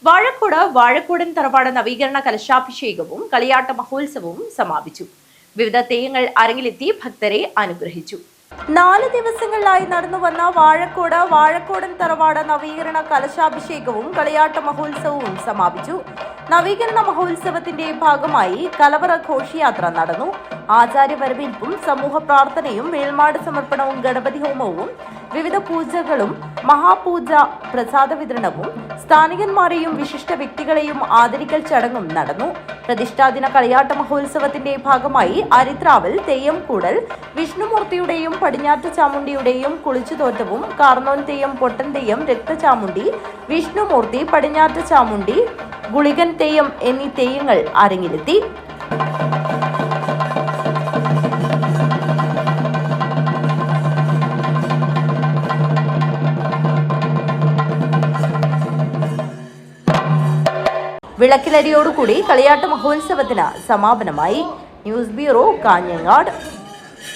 വാഴക്കോട് വാഴക്കോടൻ തറവാട് നവീകരണ കലശാഭിഷേകവും കളിയാട്ട മഹോത്സവവും സമാപിച്ചു. വിവിധ തെയ്യങ്ങൾ അരങ്ങിലെത്തി ഭക്തരെ അനുഗ്രഹിച്ചു. 4 ദിവസങ്ങളിലായി നടന്നുവന്ന വാഴക്കോടൻ തറവാട് നവീകരണ കലശാഭിഷേകവും കളിയാട്ട മഹോത്സവവും സമാപിച്ചു. നവീകരണ മഹോത്സവത്തിന്റെ ഭാഗമായി കലവറ ഘോഷയാത്ര നടന്നു. ആചാര്യവരവേൽപ്പും സമൂഹ പ്രാർത്ഥനയും മേൽമാട് സമർപ്പണവും ഗണപതി ഹോമവും വിവിധ പൂജകളും മഹാപൂജ പ്രസാദ വിതരണവും സ്ഥാനികന്മാരെയും വിശിഷ്ട വ്യക്തികളെയും ആദരിക്കൽ ചടങ്ങും നടന്നു. പ്രതിഷ്ഠാദിന കളിയാട്ട മഹോത്സവത്തിന്റെ ഭാഗമായി അരിത്രാവൽ, തെയ്യം കൂടൽ, വിഷ്ണുമൂർത്തിയുടെയും പടിഞ്ഞാറ്റ് ചാമുണ്ടിയുടെയും കുളിച്ചുതോറ്റവും, കാർന്നോൻ തെയ്യം, പൊട്ടൻ തെയ്യം, രക്തചാമുണ്ടി, വിഷ്ണുമൂർത്തി, പടിഞ്ഞാറ്റ് ചാമുണ്ടി, ഗുളികൻ തെയ്യം എന്നീ തെയ്യങ്ങൾ അരങ്ങിലെത്തി. വിളക്കിലരിയോടുകൂടി കളിയാട്ട മഹോത്സവത്തിന് സമാപനമായി. News bureau, Kanhangad.